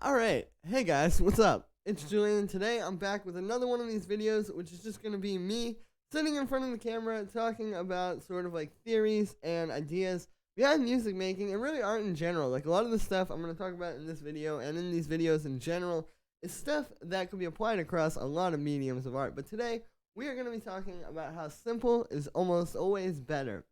Alright, hey guys, what's up? It's Julian, and today I'm back with another one of these videos, which is just going to be me sitting in front of the camera talking about sort of like theories and ideas behind music making and really art in general. Like a lot of the stuff I'm going to talk about in this video and in these videos in general is stuff that could be applied across a lot of mediums of art. But today we are going to be talking about how simple is almost always better.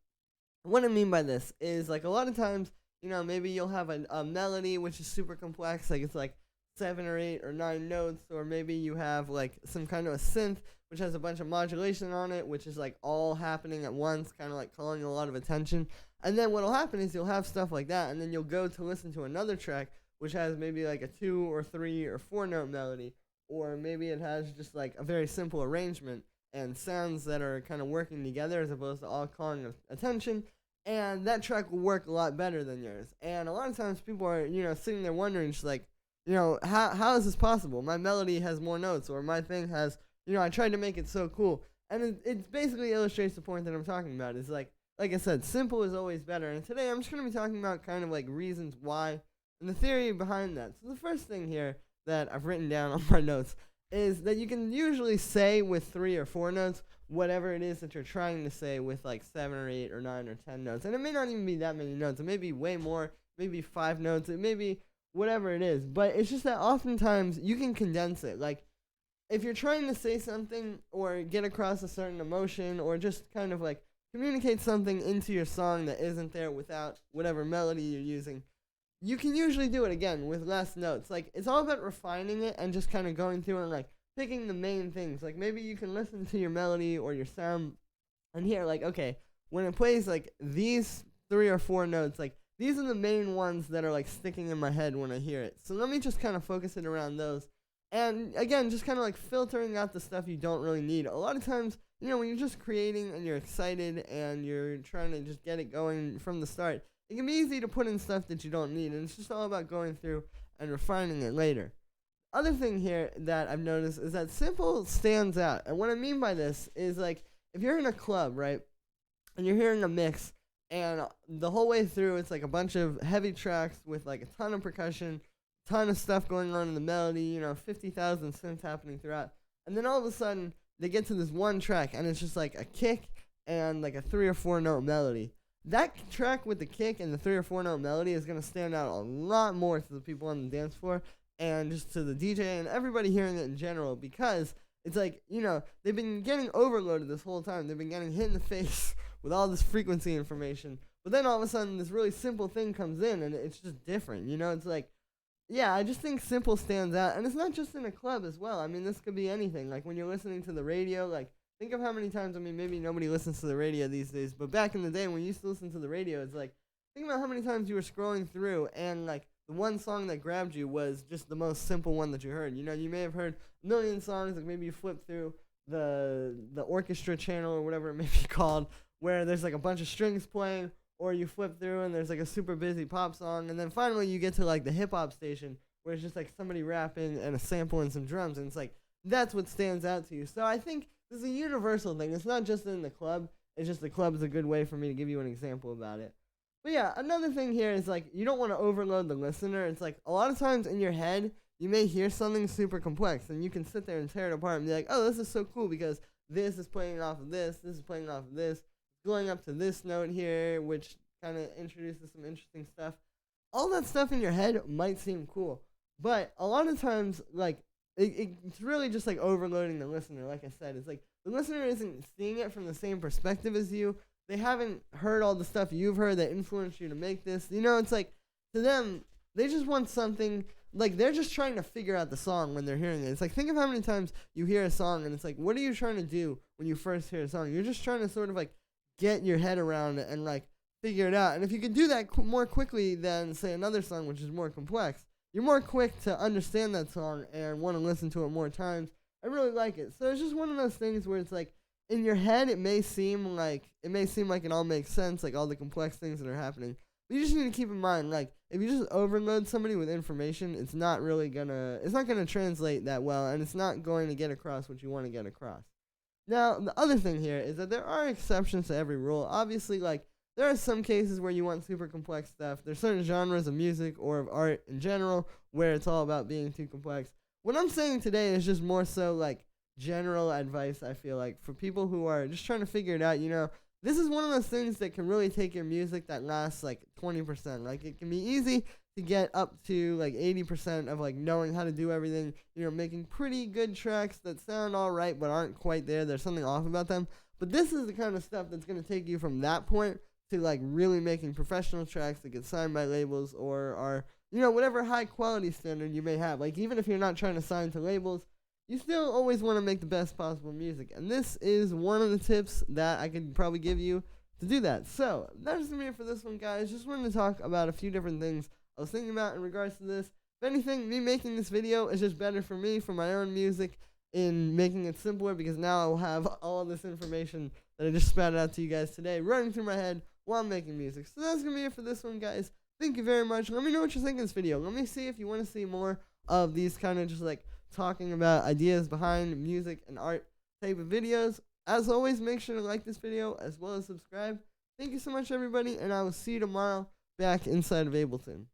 What I mean by this is like a lot of times, maybe you'll have a melody which is super complex, like it's like 7 or 8 or 9 notes, or maybe you have like some kind of a synth which has a bunch of modulation on it, which is like all happening at once, kind of like calling a lot of attention. And then what'll happen is you'll have stuff like that, and then you'll go to listen to another track which has maybe like a 2 or 3 or 4 note melody, or maybe it has just like a very simple arrangement and sounds that are kind of working together as opposed to all calling attention, and that track will work a lot better than yours. And a lot of times people are, sitting there wondering, just like, how is this possible? My melody has more notes, or my thing has, I tried to make it so cool. And it basically illustrates the point that I'm talking about. It's like I said, simple is always better. And today I'm just going to be talking about kind of like reasons why and the theory behind that. So the first thing here that I've written down on my notes is that you can usually say with 3 or 4 notes whatever it is that you're trying to say with like 7 or 8 or 9 or 10 notes. And it may not even be that many notes. It may be way more, maybe 5 notes. It may be whatever it is. But it's just that oftentimes you can condense it. Like if you're trying to say something or get across a certain emotion or just kind of like communicate something into your song that isn't there without whatever melody you're using, you can usually do it again with less notes. Like it's all about refining it and just kind of going through and like picking the main things. Like maybe you can listen to your melody or your sound and hear like, okay, when it plays like these 3 or 4 notes, like these are the main ones that are like sticking in my head when I hear it. So let me just kind of focus it around those. And again, just kind of like filtering out the stuff you don't really need. A lot of times, when you're just creating and you're excited and you're trying to just get it going from the start, it can be easy to put in stuff that you don't need, and it's just all about going through and refining it later. Other thing here that I've noticed is that simple stands out. And what I mean by this is like if you're in a club, right, and you're hearing a mix, and the whole way through it's like a bunch of heavy tracks with like a ton of percussion, ton of stuff going on in the melody, 50,000 synths happening throughout. And then all of a sudden they get to this one track and it's just like a kick and like a 3 or 4 note melody. That track with the kick and the 3 or 4 note melody is going to stand out a lot more to the people on the dance floor and just to the DJ and everybody hearing it in general, because it's like, they've been getting overloaded this whole time. They've been getting hit in the face with all this frequency information. But then all of a sudden this really simple thing comes in and it's just different. It's like, yeah, I just think simple stands out. And it's not just in a club as well. I mean, this could be anything. Like when you're listening to the radio, like think of how many times, maybe nobody listens to the radio these days, but back in the day when you used to listen to the radio, it's like, think about how many times you were scrolling through and like the one song that grabbed you was just the most simple one that you heard. You may have heard a million songs, like maybe you flip through the orchestra channel or whatever it may be called, where there's like a bunch of strings playing, or you flip through and there's like a super busy pop song, and then finally you get to like the hip hop station where it's just like somebody rapping and a sample and some drums, and it's like, that's what stands out to you. So I think this is a universal thing. It's not just in the club. It's just the club is a good way for me to give you an example about it. But yeah, another thing here is like you don't want to overload the listener. It's like a lot of times in your head, you may hear something super complex, and you can sit there and tear it apart and be like, oh, this is so cool because this is playing off of this is playing off of this, it's going up to this note here, which kind of introduces some interesting stuff. All that stuff in your head might seem cool, but a lot of times, like, it's really just like overloading the listener. Like I said, it's like the listener isn't seeing it from the same perspective as you. They haven't heard all the stuff you've heard that influenced you to make this. It's like to them, they just want something. Like they're just trying to figure out the song when they're hearing it. It's like, think of how many times you hear a song and it's like, what are you trying to do when you first hear a song? You're just trying to sort of like get your head around it and like figure it out. And if you can do that more quickly than say another song which is more complex, you're more quick to understand that song and want to listen to it more times. I really like it. So it's just one of those things where it's like in your head it may seem like it all makes sense, like all the complex things that are happening. But you just need to keep in mind, like if you just overload somebody with information, it's not gonna translate that well, and it's not going to get across what you want to get across. Now the other thing here is that there are exceptions to every rule. Obviously, like there are some cases where you want super complex stuff. There's certain genres of music or of art in general where it's all about being too complex. What I'm saying today is just more so like general advice, I feel like, for people who are just trying to figure it out. This is one of those things that can really take your music that lasts like 20%. Like, it can be easy to get up to like 80% of like knowing how to do everything, making pretty good tracks that sound all right but aren't quite there. There's something off about them. But this is the kind of stuff that's going to take you from that point to like really making professional tracks that get signed by labels or are, whatever high quality standard you may have. Like, even if you're not trying to sign to labels, you still always want to make the best possible music. And this is one of the tips that I could probably give you to do that. So, that's going to be it for this one, guys. Just wanted to talk about a few different things I was thinking about in regards to this. If anything, me making this video is just better for me, for my own music, in making it simpler, because now I will have all this information that I just spouted out to you guys today running through my head while I'm making music. So that's going to be it for this one, guys. Thank you very much. Let me know what you think of this video. Let me see if you want to see more of these kind of just like talking about ideas behind music and art type of videos. As always, make sure to like this video as well as subscribe. Thank you so much, everybody, and I will see you tomorrow back inside of Ableton.